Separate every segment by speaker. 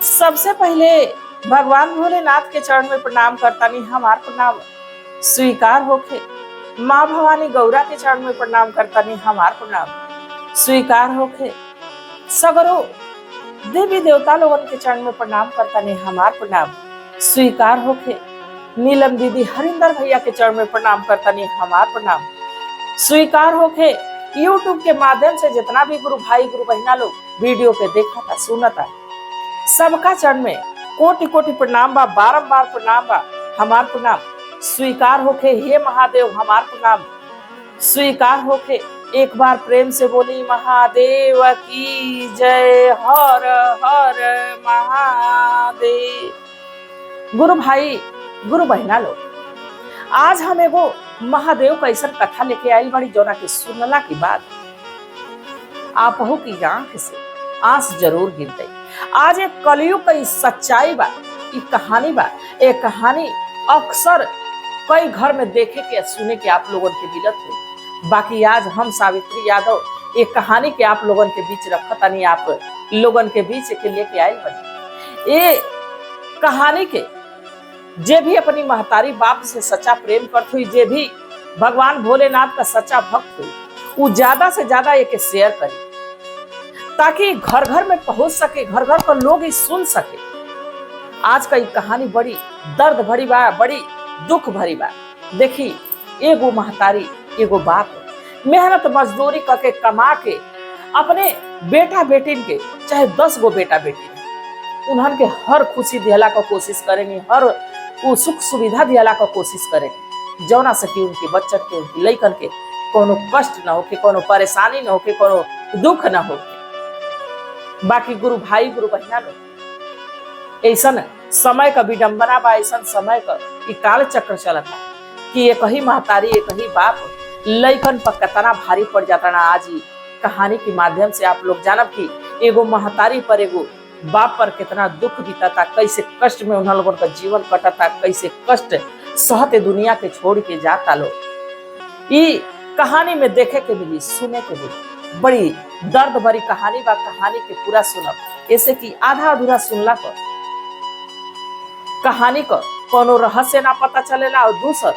Speaker 1: सबसे पहले भगवान भोलेनाथ के चरण में प्रणाम करतानी, हमार प्रणाम स्वीकार होके। माँ भवानी गौरा के चरण में प्रणाम करतानी, हमार प्रणाम स्वीकार होके। सगरो देवी देवता लोगन के चरण में प्रणाम करतानी, हमार प्रणाम स्वीकार होके। नीलम दीदी हरिंदर भैया के चरण में प्रणाम करतानी, हमार प्रणाम स्वीकार होके। यूट्यूब के माध्यम से जितना भी गुरु भाई गुरु बहना लोग वीडियो के देखा था सुना था, सबका चरण में कोटि कोटि प्रणाम बा, बारंबार प्रणाम बा, हमार प्रणाम स्वीकार होके। हे महादेव हमार प्रणाम स्वीकार होके। एक बार प्रेम से बोली महादेव की जय। हर हर महादेव। गुरु भाई गुरु बहना लोग, आज हम एगो महादेव का ऐसा कथा लेके आई बड़ी जोना के सुनला की बात आपहू की आंख से आंस जरूर गिर गई। आज एक कलयुग की सच्चाई बा, एक कहानी बा। एक कहानी अक्सर कई घर में देखे के सुने के आप लोगों के मिलत हुई। बाकी आज हम सावित्री यादव एक कहानी के आप लोगों के बीच रखतानी, आप लोगों के बीच के लेके आए बनी। ये कहानी के जे भी अपनी महतारी बाप से सच्चा प्रेम करत हुई, जे भी भगवान भोलेनाथ का सच्चा भक्त हुई, वो ज्यादा से ज्यादा एक शेयर करी ताकि घर घर में पहुंच सके, घर घर पर लोग ही सुन सके। आज का ये कहानी बड़ी दर्द भरी बा, बड़ी दुख भरी बा। देखी, एगो महतारी एगो बाप मेहनत मजदूरी करके कमा के अपने बेटा बेटिन के, चाहे 10 गो बेटा बेटी, उन्हन के हर खुशी दिहला का कोशिश करेंगे, हर वो सुख सुविधा दिहला का कोशिश करेंगे, जौना से कि उनके बच्चन के, उनकी लइकन के कोनो कष्ट ना होके, कोनो परेशानी ना होके, कोनो दुख ना होके। बाकी गुरु भाई गुरु बहना लोग, ऐसा समय का विडंबना बा, ऐसा समय का काल चक्र चलता कि एक ही महतारी एक ही बाप लइकन पर कितना भारी पड़ जाता ना। आज ही कहानी के माध्यम से आप लोग जानब कि एगो महतारी पर एगो बाप पर कितना दुख बीतता, कैसे कष्ट में उन लोगों का जीवन कटता, कैसे कष्ट सहते दुनिया के छोड़ के जाता लोग। ये कहानी में देखे के मिली, सुने के मिली, बड़ी दर्द भरी कहानी बा। कहानी के पूरा सुनब, ऐसे कि आधा अधूरा सुनला पर कहानी का कोनो रहस्य ना पता चलेला और दूसर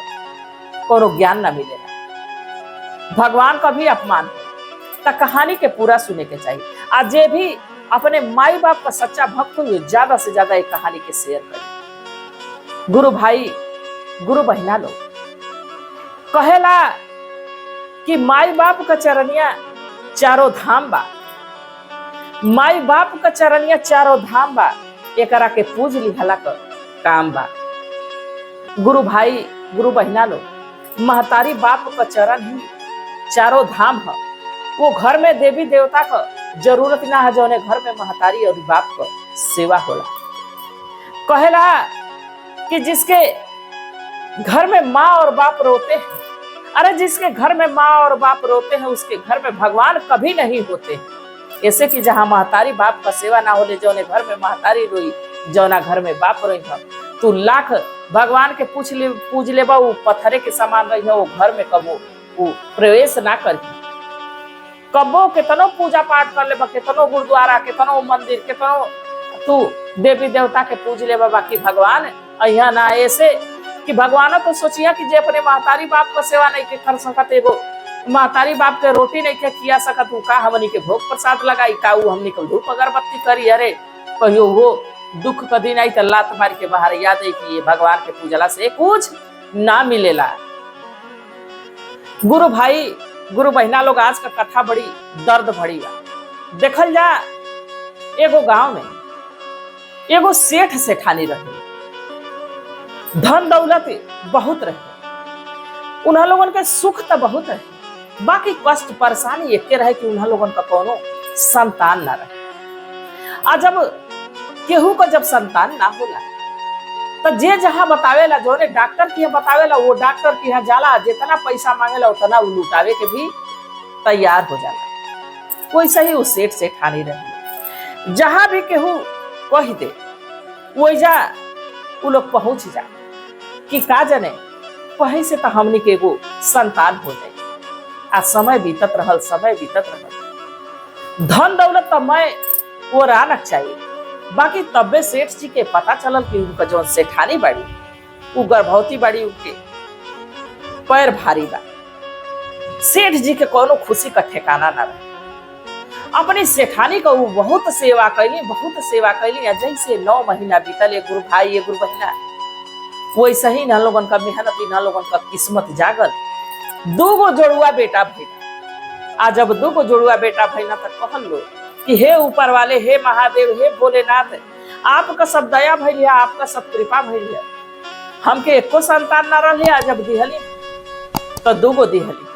Speaker 1: कोनो ज्ञान ना मिलेला, भगवान का भी अपमान है। तो कहानी के पूरा सुने के चाहिए। आज जे भी अपने माई बाप का सच्चा भक्त हुए, ज्यादा से ज्यादा एक कहानी के शेयर करें। गुरु भाई गुरु बहना लोग, कहेला कि माई बाप का चरनिया चारों धाम बा, माई बाप का चरनिया चारों धाम बा, एकरा के पूज लिहला का काम बा। गुरु भाई गुरु बहना लोग, महतारी बाप का चरण ही चारों धाम है। वो घर में देवी देवता का जरूरत ना है, जो घर में महतारी और बाप का सेवा होला। कहेला कि जिसके घर में माँ और बाप रोते हैं, अरे जिसके घर में माँ और बाप रोते हैं उसके घर में भगवान कभी नहीं होते। ऐसे कि जहाँ महतारी बाप का सेवा ना होले, जौने घर में महतारी रोई, जौना घर में बाप रोई, तू लाख भगवान के पूज लेबा, वो पत्थरे के समान रही है, वो घर में कबो वो प्रवेश ना करी। कबो कितनो पूजा पाठ कर लेबा, कितनो गुरुद्वारा, कितनो मंदिर, कितनो तू देवी देवता के पूज लेबा, बाकी भगवान अहिया ना। ऐसे कि भगवान तो सोचिया कि जे अपने महतारी बाप का सेवा नहीं के कर सकत, एगो महतारी बाप के रोटी नहीं के खिया सकत, का हमनी के भोग प्रसाद लगाई, का वो हमनी के धूप अगरबत्ती करी। अरे कहियो वो दुख का दिन आई तो लात मार के बाहर याद है कि ये भगवान के पूजला से कुछ ना मिलेला। गुरु भाई गुरु बहना लोग, आज का कथा बड़ी दर्द भरी बा। देखल जा, एगो गांव में एगो सेठ सेठानी रहे, धन दौलत बहुत रहे, उन्हें लोगन के सुख तो बहुत रहे, बाकी कष्ट परेशानी एक रहे कि उन्हें लोगन का कोनो संतान ना रहे। आ जब केहू को जब संतान ना होला तो जे जहां बतावेला, जो ने डॉक्टर की बतावेला, वो डॉक्टर की यहाँ जाला, जितना पैसा मांगेला उतना वो लुटावे के भी तैयार हो जाला। वैसा ही वो सेठ सेठानी रही, जहां भी केहू कह दे वैजा वो लोग पहुंच जा कि का जने कहीं से तो हमनी के एगो संतान हो जाए। आ समय बीतत रहल, समय बीतत रहल, धन दौलत तो मैं वो रानक चाहिए, बाकी तब्बे सेठ जी के पता चलल कि उनका जौन सेठानी बाड़ी उ गर्भवती बाड़ी, उनके पैर भारी बा। सेठ जी के कोनो खुशी का ठिकाना ना रहे। अपनी सेठानी का वो बहुत सेवा कैली, बहुत सेवा कैली। जैसे 9 महीना बीतल, गुरु भाई गुरु बहिना, वैसे ही न लोगन का मेहनत, न लोगन का किस्मत जागल। 2 जोड़ुआ बेटा भैया। आज जब 2 जोड़ुआ बेटा भैया तक कहल लो कि हे ऊपर वाले, हे महादेव, हे भोलेनाथ, आपका सब दया भैया, आपका सब कृपा भैया। हमके एको संतान ना रही, जब दिहली तो 2 दिहली।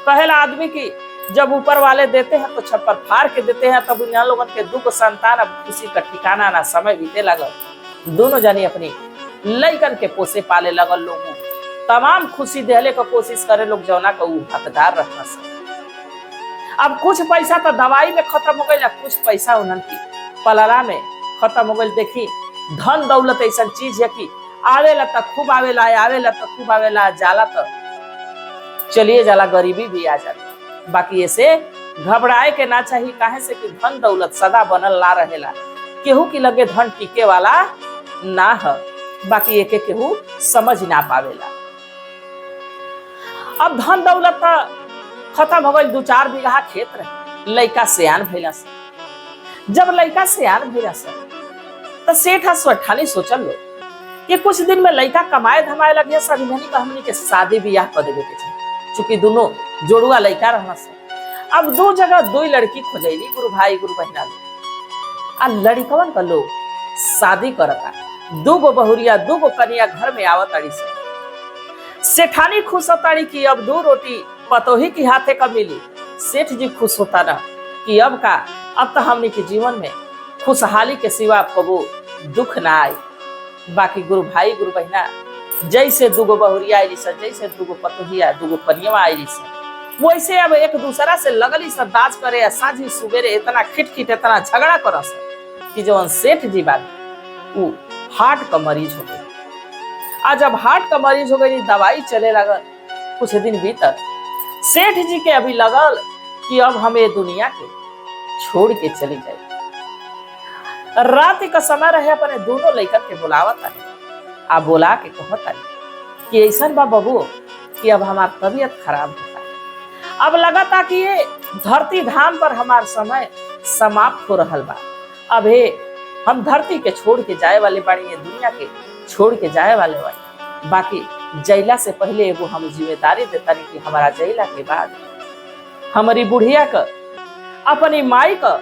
Speaker 1: पहला आदमी की जब ऊपर वाले देते हैं तो छप्पर फाड़ के देते हैं, तब उन लोगन के 2 संतान। अब किसी का ठिकाना ना, समय बीते लगल। दोनों जानी अपनी लइकन के पोसे पाले लगल। लोगों तमाम खुशी देहले का कोशिश करे लोग, जौना का ऊ हकदार रहना से। अब कुछ पैसा तो दवाई में खत्म हो गई, कुछ पैसा उन्हन की पलरा में खत्म हो गई। देखी धन दौलत ऐसा चीज है कि आवेला तो खूब आवेला, आवेला तो खूब आवेला, जाला तो चलिए जाला, गरीबी भी आ जाती। बाकी ऐसे घबराए के ना चाहिए, काहे से कि धन दौलत सदा बनल ना रहेला। केहू की लगे धन टिके वाला ना है, बाकी एके केहू समझ ना पावेला। अब धन दौलत खत्म हो गई। 2-4 बीघा खेत रहे। लइका सियान भइला से, जब लइका सियान भइला से तो सेठ सेठानी सोचल लो कि कुछ दिन में लइका कमाए धमाए लगे, सभी का हमनी के शादी ब्याह कर देवे के चाहिए। चूंकि दोनों जोड़ुआ लइका रहना से अब 2 जगह 2 लड़की खोजैली, गुरु भाई गुरु बहिना लोग। आ लड़कवन का लोग शादी करता। 2 बहुरिया 2 कन्या घर में आवत अड़ी से। सेठानी खुश होताड़ी कि अब 2 रोटी पतोही की हाथे का मिली। सेठ जी खुश होता ना कि अब का, अब तो हमने के जीवन में खुशहाली के सिवा कबो दुख ना आए। बाकी गुरु भाई गुरु बहिना जैसे 2 बहुरिया आईली स, जैसे 2 पतोहिया 2 कन्या आईली स, वैसे अब एक दूसरा से लगली स दाज करे। साझी सुबेरे इतना खिटखिट, इतना झगड़ा करस कि जौन सेठ जी बात वो हार्ट का मरीज हो गई। आज जब हार्ट का मरीज हो गई, दवाई चले लगल। कुछ दिन भीतर सेठ जी के अभी लगल कि अब हम ये दुनिया के छोड़ के चली जाए। रात का समय रहे, अपने दोनों लइकन के बुलावत आनी, आ बोला के कहत आनी कि ऐसा बा बबू कि अब हमार तबीयत खराब होता। अब लगा था कि ये धरती धाम पर हमार समय समाप्त हो रहल बा। अब हम धरती के छोड़ के जाए वाले बाड़ी, ये दुनिया के छोड़ के जाए वाले बाड़ी। बाकी जैला से पहले एगो हम जिम्मेदारी देता नहीं कि हमारा जैला के बाद हमारी बुढ़िया का, अपनी माई का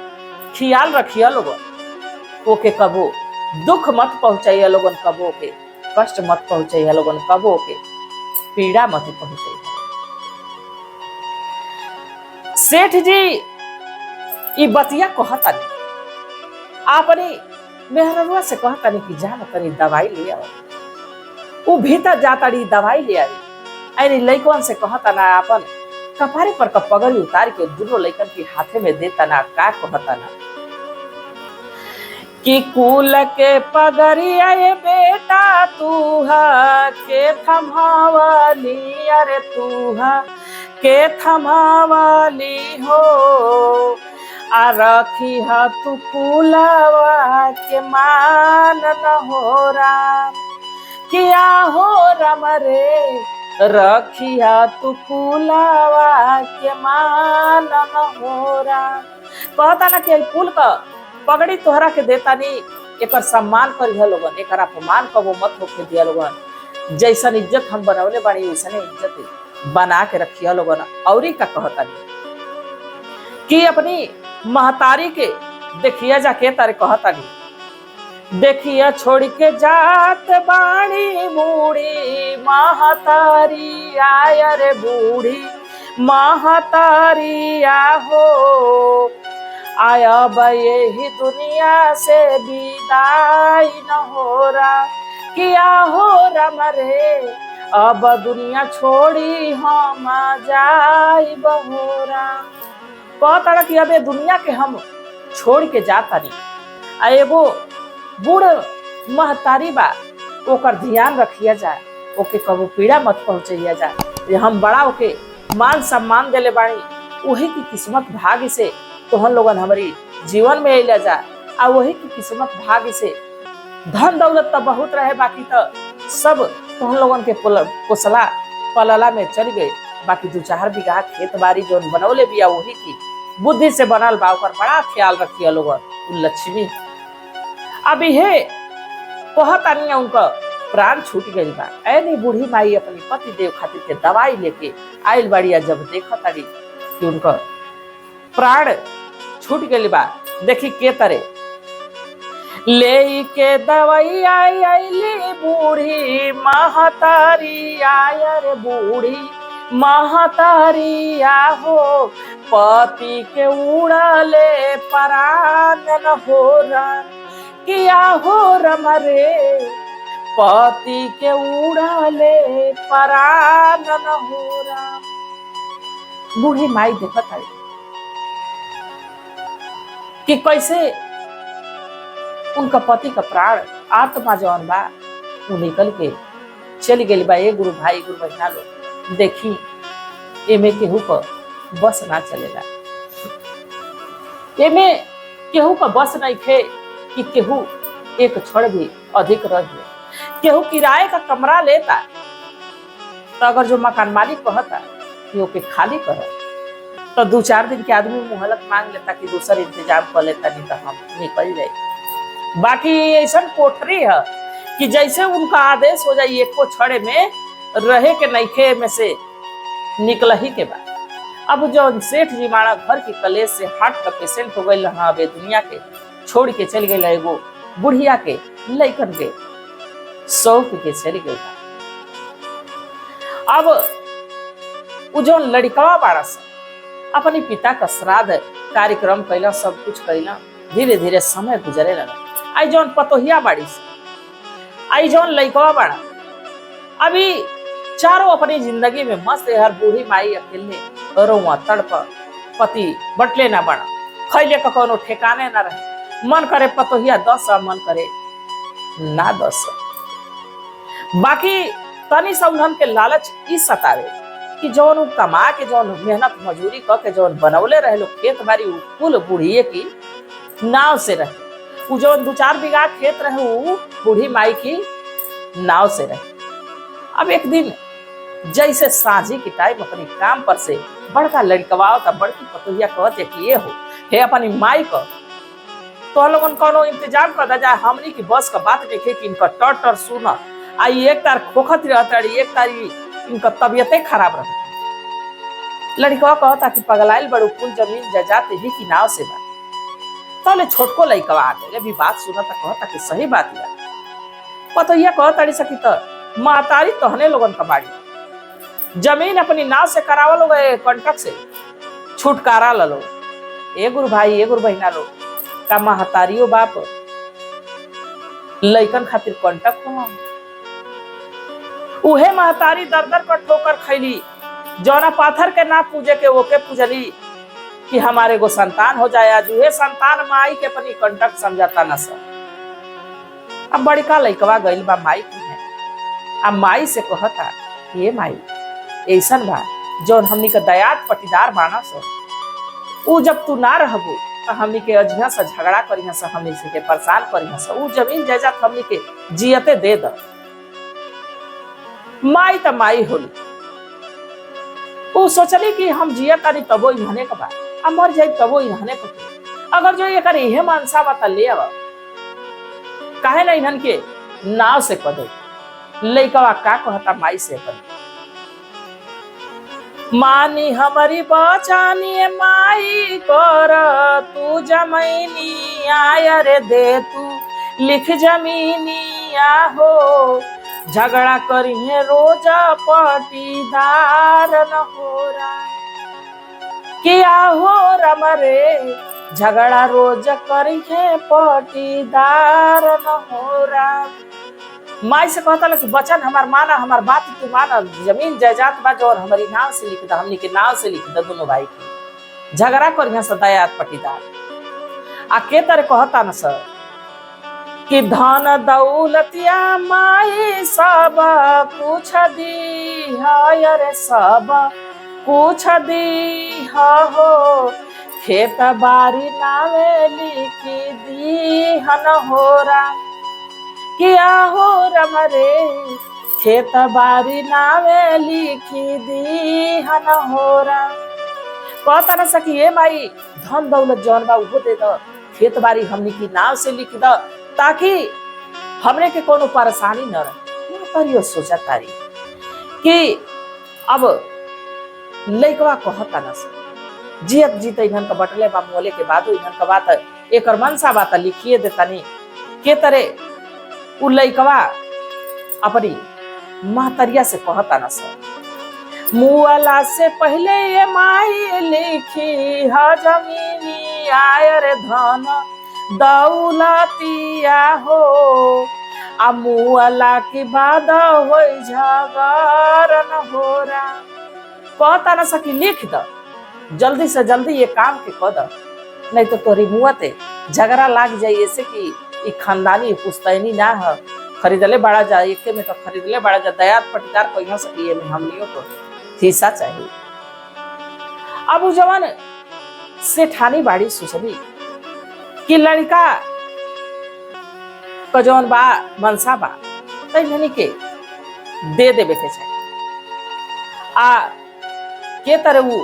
Speaker 1: ख्याल रखिया लोगन। ओके कबो दुख मत पहुंचाइए लोगन, कबो के कष्ट मत पहुंचाइए लोगन, कबो के पीड़ा मत पहुंचाइए। सेठ जी ई बतिया कहता नहीं, अपनी मेहरनुआ से कहता नहीं कि जा तनी दवाई ले आओ। वो भीतर जाता रही, दवाई ले आई। अरे लइकन से कहता ना, अपन कपारे पर का पगड़ी उतार के 2 लइकन के हाथे में देता ना। का कहता ना कि कुल के पगड़िया ये बेटा तूहा के थमावाली, अरे तूहा के थमावाली हो। आ रखी हा तू कुलावा के मान न हो राम, किया हो राम रे। रखिया तू कुलावा के मान न हो राम। कहता ना कि कुल का पगड़ी तोहरा के देता नहीं, एक सम्मान करिया लोगन, एक अपमान कबो मत होके दिया लोगन। जैसन इज्जत हम बनवले बाड़ी वैसने इज्जत बना के रखिया लोगन। औरी का कहता नहीं कि अपनी महतारी के देखिया जाके तारे कहता नहीं, देखिया छोड़ के जात बाड़ी बूढ़ी महतारी आया रे, बूढ़ी महतारी आहो। आया यही दुनिया से विदाई न हो रहा, किया हो राम रे। अब दुनिया छोड़ी हम जाई बहोरा। कहता कि अब दुनिया के हम छोड़ के जाता नहीं। एगो बूढ़ महतारी बा, ओकर ध्यान रखिया जाए, ओके कबो पीड़ा मत पहुंचैया जाए। हम बड़ा ओके मान सम्मान देले बाड़ी, वही की किस्मत भाग्य से तोहन लोगन हमारी जीवन में अइला जा। आ वही की किस्मत भाग्य से धन दौलत तो बहुत रहे, बाकी तो सब तुम लोगन के पोसला पलला में चल गए। बाकी 2-4 बीघा खेत बाड़ी जो बनौले बिया वही की बुद्धि से बनल बा, ओकर बड़ा ख्याल रखिए लोगन लक्ष्मी। अब ये कहतानी उनका प्राण छूट गई बा। ऐनी बूढ़ी माई अपनी पति देव खातिर के दवाई लेके आयल बाड़िया, जब देखा तारी कि उनका प्राण छूट गई बा, देखी के तरह ले के दवाई आईली बूढ़ी महतारी आयर बूढ़ी महतारी आहो, पति के उड़ले परान हो रन किया हो रमरे, पति के उड़ले परान हो रन। बूढ़ी माई देखत है कि कैसे उनका पति का प्राण आत्मा जौन बा वो निकल के चली गई बा। गुरु भाई गुरु बहना लोग देखी एमे केहू का बस ना चलेला, एमे केहू का बस नहीं थे कि केहू एक क्षण भी अधिक रह गए। केहू किराए का कमरा लेता तो अगर जो मकान मालिक कहता कि ओके खाली कर तो 2-4 दिन के आदमी मुहलत मांग लेता कि दूसरा इंतजाम कर लेता, नहीं तो हम निकल जाए। बाकी ऐसा कोठरी है कि जैसे उनका आदेश हो जाए एको छड़े में रहे के नईखे में से निकल ही के बाद। अब जो सेठ जी मारा घर की कलेश से हार्ट का पेशेंट हो गई, हाँ बे दुनिया के छोड़ के चल गए, एगो बुढ़िया के लइकन के शौक के चल गई। अब जो लड़कवा बाड़ा सा अपने पिता का श्राद्ध कार्यक्रम कैला, सब कुछ कैला, धीरे धीरे समय गुजरे लगा। आई जौन पतोहिया बाड़ी से आई जौन लइकवा बाड़ा अभी चारों अपनी जिंदगी में मस्त है। हर बूढ़ी माई अकेले रोआ तड़प, पति बटले ना बना, खैले का कोनो ठिकाने ना रहे। मन करे पतोहिया 10, मन करे ना 10। बाकी तनी सौधन के लालच ई सतावे कि जौन कमा के जौन मेहनत मजूरी क के जौन बनौले रहे लोग खेत बाड़ी कुल बूढ़िए की नाव से रहे। उ जौन 2-4 बीघा खेत रहे उ बूढ़ी माई की नाव से रहे। अब एक दिन जैसे साझी के टाइम अपने काम पर से बड़का लड़कवा था, बड़की पतोहिया कहते कि ये हो हे अपनी माई का तो लोगन कोनो इंतजाम कर दा, हमनी की बस का बात देखे कि इनका टर सुना आई, एक तार खोखत रहता, एक तारी इनका तबियते खराब रहता। लड़कवा कहता कि पगलाइल बड़ू कुल जमीन जाते ही की नाव से बा। तो छोटको लड़कवा आ गए, अभी बात सुना था, कहता कि सही बात है। पतोहिया कहताड़ी सकी तो मातारी तहने लोगन का बाड़ी जमीन अपनी नाव से करावा लोग, कॉन्ट्रैक्ट से छुटकारा लो। ए गुरु भाई ए गुरु बहना लो का महतारियो बाप लइकन खातिर कॉन्ट्रैक्ट हो। उहे महतारी दर पर ठोकर खैली, जौना पाथर के ना पूजे के ओके पूजली कि हमारे को संतान हो जाए। आज उहे संतान माई के अपनी कॉन्ट्रैक्ट समझाता न सर। अब बड़का लइकवा गइल बा माई की है, अब माई से कहता ये माई ऐसन बा जौन हमनी के दयाद पटीदार बाना सर, उ जब तू ना रहबू तो हमनी के अजिया से झगड़ा करिया से, हमनी से के परेशान करिया से, उ जमीन जायदाद हमनी के जियते दे द। माई त माई होली, उ सोचली कि हम जियत तारी तबो इहने के बा, अब मर जाई तबो इहने के। अगर जो एकर इहे मनसा बा त ले आवा, काहे ना इहन के नाव से कह दे। लइकवा का कहता माई से अपन, मानी हमारी बचानी माई कर तू जमीनी आया रे दे तू लिख जमीनी आहो, झगड़ा करिए रोजा पटीदार न हो रहा क्या हो रमरे, झगड़ा रोज करिए पटीदार न हो रहा। माई से कहता कि बचन हमार माना, हमार बात तू माना, जमीन जायदाद बा जो हमारी नाव से लिख द, हमनी के नाव से लिख द दोनों भाई की, झगड़ा करिया सदायात पटीदार। आ के तरह कहता न सर कि धन दौलतिया माई सब कुछ दी है रे, सब कुछ दी हो, खेत बारी नावे लिखी दी दी हन होरा किया हो रमरे खेत बारी नावे लिखी दी हन होरा। कहता न सकी ए माई धन दौलत जौन बा उहो दे द, खेत बारी हमनी की नाव से लिख द ताकि हमरे के कोनो परेशानी न रहे। तरियो सोचा तारी कि अब लइकवा कहता न से जियत जीत इन्हन का बटले बा मोले के बादो इन्हन का बात एकर मनसा बात लिखिए देतानी के तरे उ लइकवा अपनी महतरिया से कहता न से मुआला से पहले ये माई लिखी ह जमीनी आयर धन दौलतिया हो आ मुआला के बाद हो झगड़न होरा। कहता न सकी लिख द जल्दी से जल्दी ये काम के कद, नहीं तो तोरी मुआते झगड़ा लाग जाए। ऐसे कि ई खानदानी पुस्तैनी ना है, खरीदले बड़ा जा एक में तो खरीदले बड़ा जा दयात पटीदार कहियो सकी ये में हमनियों को हिस्सा चाहिए। अब जवान सेठानी बाड़ी सुसबी कि लड़का का जौन बा मनसा बा तैनी के दे देवे के चाहिए। आ के तरह वो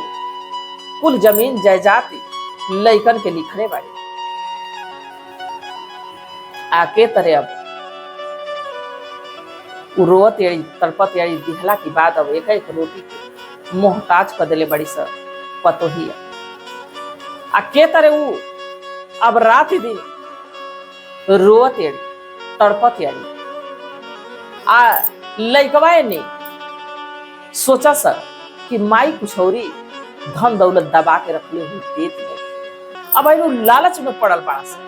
Speaker 1: कुल जमीन जायदाद लइकन के लिखने बाड़ी आ के तरह अब रोवत यारी तड़पत यारी दिहला की बाद अब एक एक रोटी के मोहताज कर दिले बड़ी सा पतोही आ के तरह वो अब रात दिन रोवत यारी तड़पत यारी आ लइकवा ने सोचा सर कि माई कुछौरी धन दौलत दबा के रखले हुई देती है। अब आई लालच में पड़ल बड़ा सा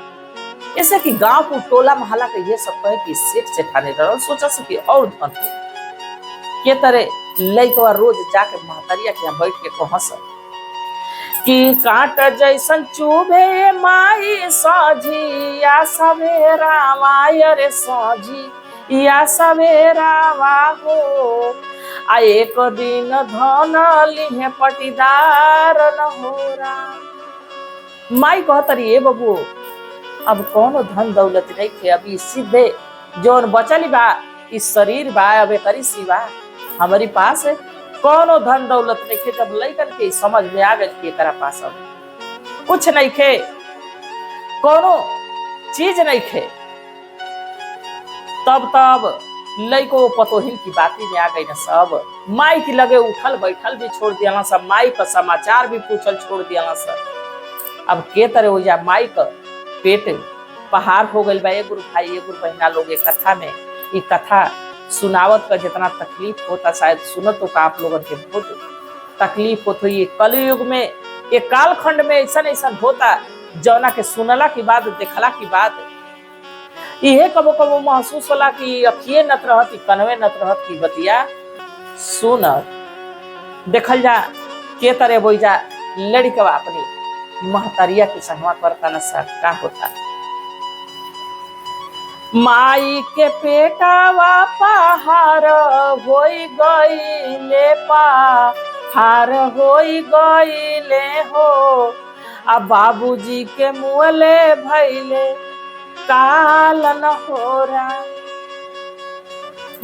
Speaker 1: ऐसे कि गांव को टोला महला के ये सब कहे कि सेठ सेठाने डरल सोचा सके और धन के तरह लइकवा रोज जाके महतरिया के यहाँ बैठ के कहस कि काट जैसन चुभे माई साझी या सवेरा वायर साझी या सवेरा वाहो आ एक दिन धन लिहे पटीदार न होरा। माई कहतरी ए बबू अब कौनो धन दौलत नहीं थे, अभी सीधे जौन बचली बा इस शरीर बा अब करी सिवा हमारी पास है कौनो धन दौलत नहीं थे। जब लइकन के समझ में आ गई कि एकरा पास अब कुछ नहीं थे, कौनो चीज नहीं थे, तब लइको पतोहिन की बाती में आ गई ना सब। माई की लगे उठल बैठल भी छोड़ दिया सब, माई का समाचार भी पूछल छोड़ दिया सब। अब के तरह हो जा माई का पेट पहाड़ हो गई बा। गुरु भाई ये गुरु बहना लोग एक कथा में ये कथा सुनावत का जितना तकलीफ होता शायद सुनत तो का आप लोगों के बहुत तकलीफ होता। ये कलयुग में ये कालखंड में ऐसा ऐसा होता जौना के सुनला की बात देखला की बात यह कबो कबो महसूस होला कि अखिए नत रहत कनवे नत रहत की बतिया सुन देखल जा के तरह बोई जा लड़कवा अपनी महतरिया की संगवा करता न का होता। माई के पेटावा पहाड़ होई गईले पहाड़ होई गईले हो आ बाबूजी के मुँहले भैले काल न होरा।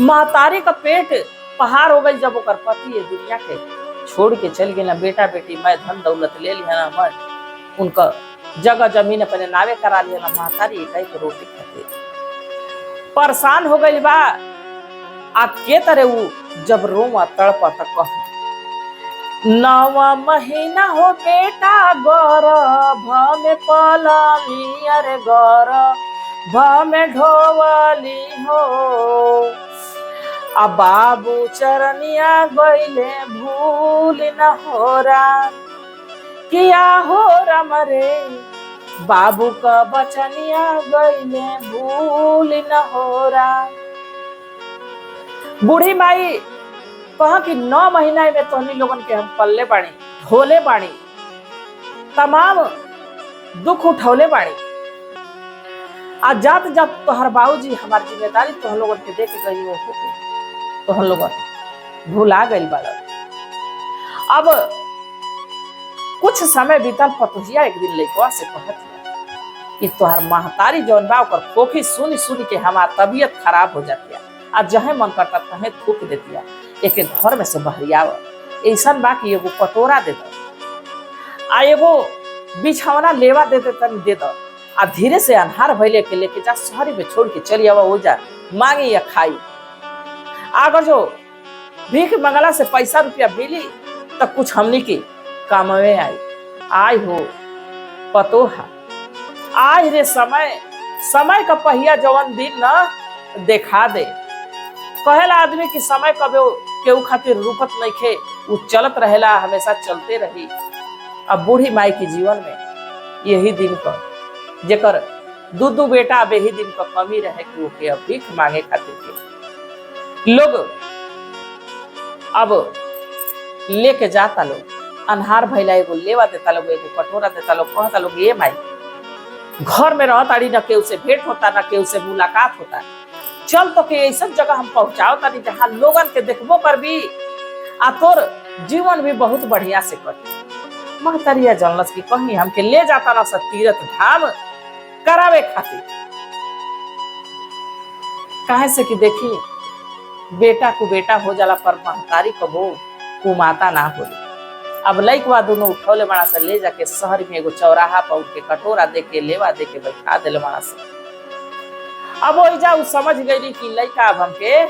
Speaker 1: महतारी का पेट पहाड़ हो गई जब ओकर पति ये दुनिया के छोड़ के चल गए ना बेटा बेटी मैं धन दौलत ले लिया ना मैं उनका जगह जमीन अपने नावे करा लिया ना महतारी एक रोटी खाते परेशान हो गई बा। आ के तरह वो जब रोवा तड़पा तक कह 9वां महीना हो बेटा गर्भ में पलली अरे गर्भ में ढोवली हो आ बाबू चरनिया गईले भूल न होरा किया हो रमरे बाबू का बचनिया गईले भूल न होरा। बूढ़ी माई कहा कि 9 महीना में तोहनी लोगन के हम पल्ले बाणी ढोले बाणी तमाम दुख उठौले बाणी आ जात जात तोहर बाबूजी हमारी जिम्मेदारी तोहन लोगन के देख गई हो तोहन लोगन भूला गई बाड़। अब कुछ समय बीतल पतोहिया एक दिन लइकवा से कहत कि तोहर महतारी जौन बा ओकर खोखी सुनी सुनी के हमार तबीयत खराब हो जाती है। आ जहे मन करता तहे थूक दे दिया, एक घर में से बहरियाव। ऐसन बा कि एगो कटोरा दे दो आ एगो बिछौना लेवा दे दे तनी दे दो आ धीरे से अन्हार भइले के लेके जा शहरी में छोड़ के चली आवा, हो जा मांगी या खाई। अगर जो भीख मंगला से पैसा रुपया मिली तो कुछ हमनी के काम में आई। आई हो पतोहा आज रे समय, समय का पहिया जवन दिन न देखा दे। कहेला आदमी कि समय कबे केहू खातिर रुकत नहीं खे, वो चलत रहेला, हमेशा चलते रही। अब बूढ़ी माई के जीवन में यही दिन का जेकर दू बेटा अब यही दिन का कमी रहे कि वो के भीख मांगे खातिर के लोग अब लेके जाता लोग। अन्हार भइला एगो लेवा देता लोग, एगो कटोरा देता लोग, कहता लोग ये माई घर में रहताड़ी, न केहू से भेंट होता न केहू से मुलाकात होता, चल तो के ऐसा जगह हम पहुंचाओ तारी जहाँ लोगन के देखबो कर भी आ तोर जीवन भी बहुत बढ़िया से कटे। महतरिया जनलस की कहीं हमके ले जाता ना सब तीर्थ धाम करावे खातिर। काहे से कि देखी बेटा को बेटा हो जाला पर महतारी कबो कुमाता ना हो। अब लइकवा दोनों उठौले बड़ा से ले जाके शहर में एगो चौराहा पर उठ के कटोरा दे के लेवा दे के बैठा दिले बड़ा से। अब वो जा समझ गई कि लइका अब हमके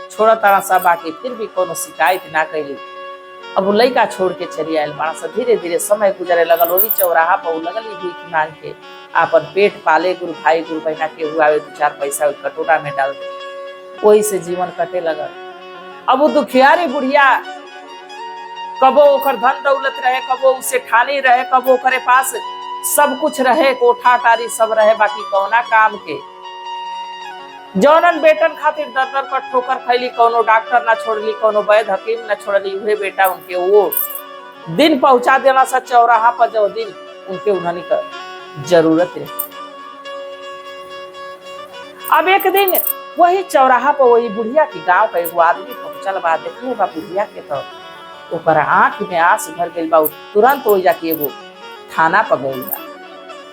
Speaker 1: छोड़ तारा सा, बाकी फिर भी कोनो शिकायत ना कैली। अब लइका छोड़ के चली आयल बड़ा सा। धीरे धीरे समय गुजरे लगल, वही चौराहा पर लगली भीख मांग के अपन पेट पाले। गुरु भाई गुरु बहना के हुआ दो चार पैसा कटोरा में डाल दे, वही से जीवन कटे लगल। अब वो दुखियारी बुढ़िया कबो ओकर धन दौलत रहे, कबो उसे ठानी रहे, कबो ओकरे पास सब कुछ रहे, कोठा टारी सब रहे, बाकी कौना काम के। जौनन बेटन खातिर दर दर पर ठोकर खैली, कोनो डॉक्टर ना छोड़ली, कोनो वैद्य हकीम ना छोड़ली, उहे बेटा उनके वो दिन पहुंचा देना सा चौराहा पर जो दिन उनके उन्हनी का जरूरत रहे। अब एक दिन वही चौराहा पर वही बुढ़िया की गांव का एगो आदमी पहुंचल बा। देखले बा बुढ़िया के तो ओकर आंख में आंस भर गइल बा। तुरंत हो जाके एगो थाना पर गइल बा।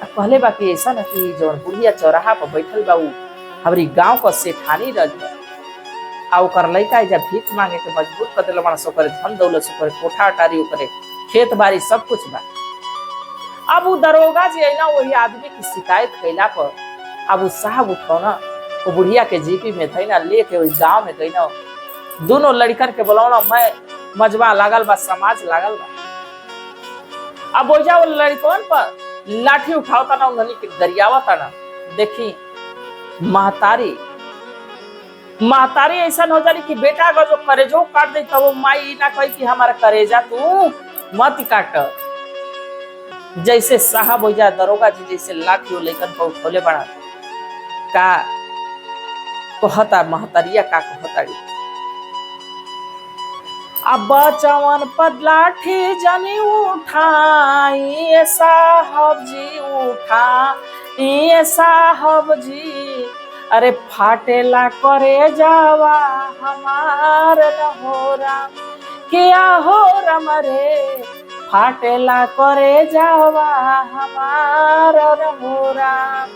Speaker 1: कहले बा कि ऐसा न कि जौन बुढ़िया चौराहा पर बैठल बा हमारी गांव का सेठानी रह आ ओकर लइका जब भीख मांगे के मजबूर कर दिल बड़ा। ओकर धन दौलत, ओकर कोठा टारी, ओकर खेत बाड़ी सब कुछ बा। अब वो दरोगा जी अइला वही आदमी की शिकायत कैला पर अब वो साहब उठौना वो बुढ़िया के जीपी में धैना लेके वही गाँव में गईना। दोनों लड़कन के बोलौना, मैं मजबा लागल बा, समाज लागल बा। अब बोझा वो लड़कन पर लाठी उठावता ना, उन्हनी के गरियावता ना। देखी महतारी ऐसा हो जाली कि बेटा अगर जो करेजो काट दे तो वो माई ना कही कि हमारा करेजा तू मत काट। जैसे साहब हो जा दरोगा जी जैसे लाठी लेकर पर उठौले बड़ा का कहता महतरिया का कहताड़ी, अब बचवन पर लाठी जनी उठाई साहब जी, उठाई साहब जी, अरे फाटेला करे जावा हमार नहोरा, क्या हो रम रे फाटेला करे जावा हमार नहोरा।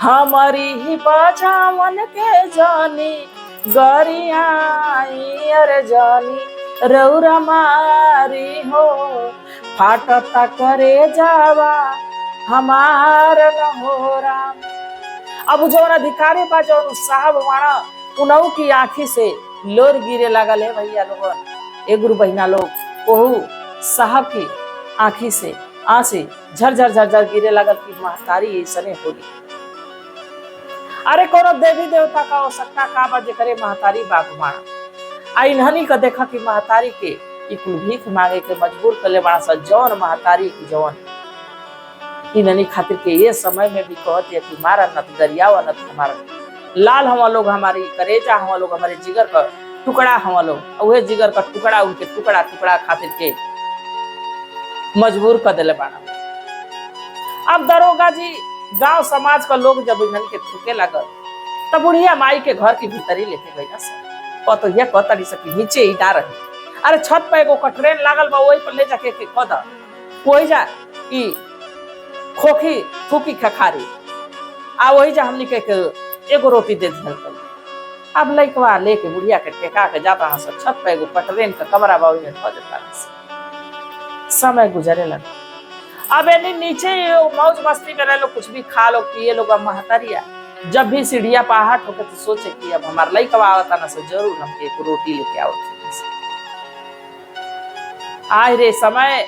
Speaker 1: हमारी ही बचावन के जानी गरियाई, अरे जानी रौरा मारी हो, फाटता करे जावा हमार नहोरा। अब जौन अधिकारी बा जौन साहब वाणा उनहु की आंखी से लोर गिरे लगल है। भैया लोगन ए गुरु बहिना लोग ओहू साहब की आंखी से आंसी झरझर झरझर गिरे लगल कि महतारी ऐसने होगी। अरे कोनो देवी देवता का हो सकता का बा जेकरे महतारी बाप माना। आ इन्हनी का देखा कि महतारी के कुल भीख मांगे के मजबूर कर ले बड़ा सा। जौन महतारी की जौन इन्हनी खातिर के ये समय में भी कहती है कि मारा न तो दरियावा न तो हमारा लाल हवा लोग, हमारी करेजा हवा लोग, हमारे जिगर का टुकड़ा हवा लोग, वह जिगर का टुकड़ा उनके टुकड़ा टुकड़ा खातिर के मजबूर कर दिले बाना। अब दरोगा जी गांव समाज का लोग जब इन्हन के थूके लगल तब बुढ़िया माई के घर के भीतर ही लेके गई ना। तो यह कहता सकी नीचे ही ना रही। अरे छत पे एगो कटरेन लागल बा, वही पर ले जाके खोदा वही जा खोखी थूकी खखारी आ वही जा हमनी के एगो रोटी दे दिहल कर। अब लइकवा लेके बुढ़िया के टेका के जाता ना सब छत पे एगो पटरेन का कमरा बाबू में धो देता। समय गुजरे लगा। अब एनी नीचे मौज मस्ती में रह लो, कुछ भी खा लो पिए लो। महतरिया जब भी सीढ़िया पहाड़ होके तो सोचे कि अब हमार लइकवा आवता ना से जरूर हमके एक रोटी लेके आवत। आय रे समय,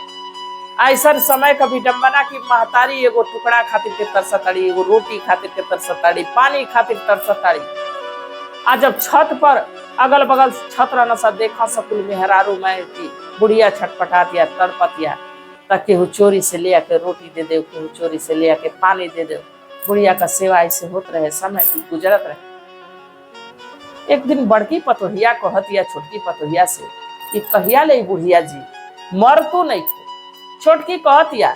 Speaker 1: ऐसा समय कभी विडंबना की महतारी एगो टुकड़ा खातिर के तरसताड़ी, एगो रोटी खातिर के तरसताड़ी, पानी खातिर तरसताड़ी। आ जब छत पर अगल बगल छत रहना सा देखा सकुल मेहरारू में की बुढ़िया छटपटातिया तड़पतिया, तक केहू चोरी से ले आके रोटी दे दे, केहू चोरी से ले आके पानी दे दे। बुढ़िया का सेवा ऐसे होत रहे, समय की गुजरत रहे। एक दिन बड़की पतोहिया कहतिया छोटकी पतोहिया से कि कहिया ले बुढ़िया जी मर तो नहीं थे। छोटकी कहतिया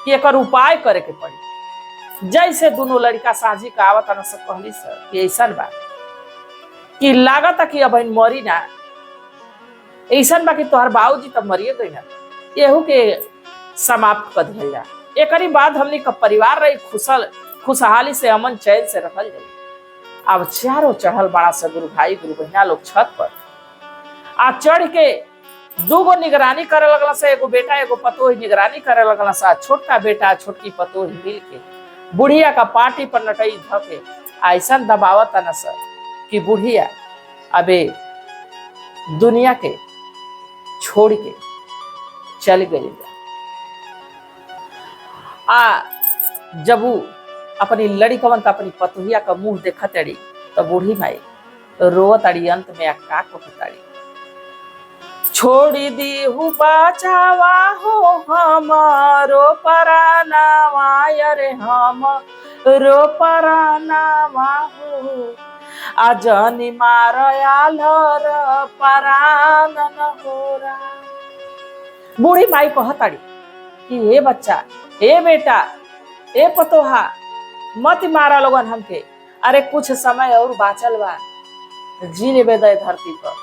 Speaker 1: कि एक उपाय करे के पड़ी। जैसे दोनों लड़का साझी का आवत न सब कहली सर कि ऐसा बा कि लागत कि अब मरी ना, ऐसा बा कि तोहर बाबूजी तब मरिए गई ना, एहू के समाप्त कर दिया जा। एकरी बाद हमनी का परिवार रही खुशहाली से अमन चैन से रहल जाई। अब चारों चढ़ल बड़ा सा गुरु भाई गुरु बहना लोग छत पर आ चढ़ के दूगो निगरानी करे लगला से, एगो बेटा एगो पतोही निगरानी करे लगला सा। छोटका बेटा छोटकी पतोही मिल के बुढ़िया का पार्टी पर नटई धके ऐसा दबावत न सर कि बुढ़िया अबे दुनिया के छोड़ के चल गई। आ जब वो अपनी लड़िकवन का अपनी पतोहिया का मुंह देखा तड़ी तो बूढ़ी माई रोवत अड़ी, अंत में अक्का को बताड़ी, छोड़ी दी हूँ बचावा हो हमारो परानावा, अरे हमारो परानावा हो आजनी मारयाल परान न होरा। बूढ़ी माई कहताड़ी कि हे बच्चा, ए बेटा, ए पतोहा, मत मारा लोगन हमके, अरे कुछ समय और बाचल बा, जी लेबे दे धरती पर।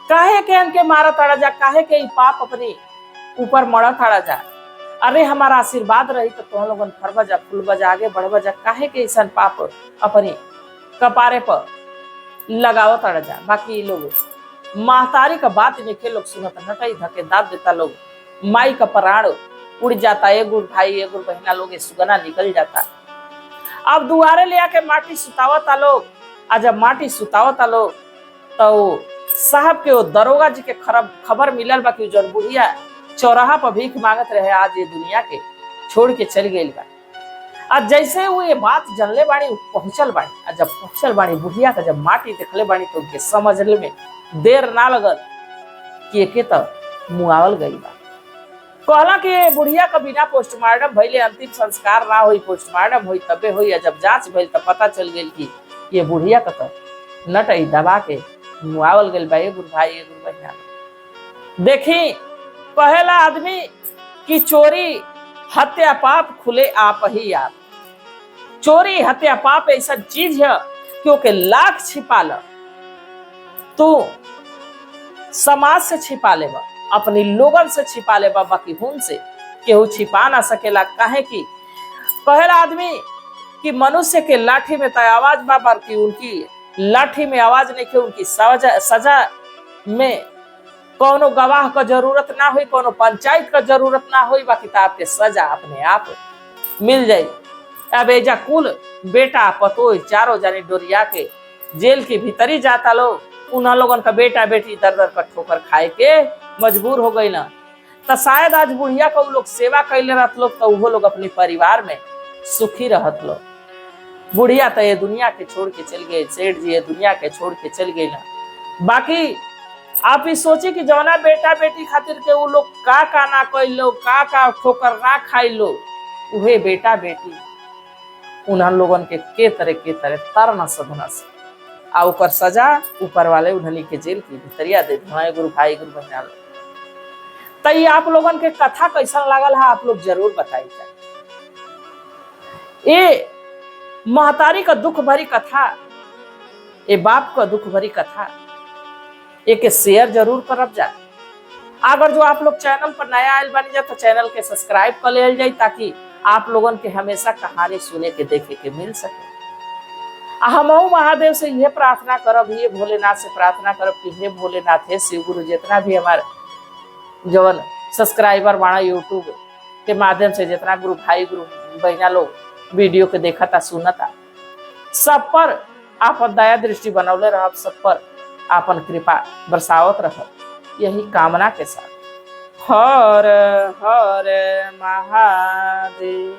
Speaker 1: काहे के हमके मारा ताड़ा जा, काहे के ई पाप अपने ऊपर मड़ा ताड़ा जा। अरे हमारा आशीर्वाद रही तो तुम लोगन फरबा जा, फूलबा जा, आगे बढ़बा जा, काहे के ऐसा पाप अपने कपारे पर लगाव ताड़ा जा। बाकी लोग महतारी का बात नहीं लोग सुनत, नटई धके दाद देता लोग, माई का प्राण उड़ जाता। एक गुड़ भाई एक गुड़ बहना लोग सुगना निकल जाता। अब दुआरे ले आके माटी सुतावता लोग। आ जब माटी सुतावता लोग तो साहब के वो दरोगा जी के खबर मिलल बा कि जौन बुढ़िया चौराहा पर भीख मांगत रहे आज ये दुनिया के छोड़ के चल गई बा। आज जैसे वो ये बात जानले बाड़ी पहुंचल बाड़ी। आ जब पहुंचल बाड़ी बुढ़िया का जब माटी देखले बाड़ी तो उनके समझले में देर ना लगल कि एके तो मुआवल गई बा। कहला कि बुढ़िया का बिना पोस्टमार्टम भइले अंतिम संस्कार ना होई, पोस्टमार्टम होई तबे होई। जब जांच भइल तब पता चल गई कि ये बुढ़िया का तो नटई दबा के मुआवल गइल बा। गुरु भाई गुरु बहना देखी, पहला आदमी की चोरी हत्या पाप खुले आप ही आप। चोरी हत्या पाप ऐसा चीज है क्योंकि लाख छिपा ल तो समाज से छिपा लेबा, अपनी लोगन से छिपा लेबा, बाकी हुन से केहू छिपा ना सकेला। काहे कि पहला आदमी कि मनुष्य के लाठी में तय आवाज बा, कि उनकी लाठी में आवाज नहीं के, उनकी सजा में कोनो गवाह का जरूरत ना हुई, कोनो पंचायत का जरूरत ना हुई, बाकी तो आपके सजा अपने आप मिल जाये। अब एजा कुल बेटा पतोह चारों जाने डोरिया के जेल के भीतरी जाता लोग। उन लोगन का बेटा बेटी दर दर पर ठोकर खाए के मजबूर हो गई ना। तो शायद आज बुढ़िया का लोग सेवा कैले रहत लोग तो वो लोग अपने परिवार में सुखी रहत लोग। बुढ़िया तो ये दुनिया के छोड़ के चल गए, सेठ जी ये दुनिया के छोड़ के चल गई ना। बाकी आप ही सोचे कि जौना बेटा बेटी खातिर के वो लोग का ना कोई लोग का ठोकर ना खाई लो, उहे बेटा बेटी उन्हन लोगन के तरह तरना सधना से आ ऊपर सजा ऊपर वाले उन्हनी के जेल की भितरिया दे दी। गुरु भाई गुरु बहना लोग, तो आप लोगन के कथा कैसा लागल है आप लोग जरूर बताइए। ये महतारी का दुख भरी कथा, ये बाप का दुख भरी कथा, एक शेयर जरूर करब जा। अगर जो आप लोग चैनल पर नया आयल बनी जा तो चैनल के सब्सक्राइब कर ले जाए ताकि आप लोगन के हमेशा कहानी सुने के देखे के मिल सके। हम महादेव से यह प्रार्थना करब, ये भोलेनाथ से प्रार्थना करब कि हे भोलेनाथ, हे शिव गुरु, जितना भी हमारे जवन सब्सक्राइबर बाड़ा यूट्यूब के माध्यम से, जितना गुरु भाई गुरु बहना लोग वीडियो के देखता सुनता, सब पर आपन दया दृष्टि बनौले रह, सब पर आपन कृपा बरसावत रह, यही कामना के साथ हर हर महादेव।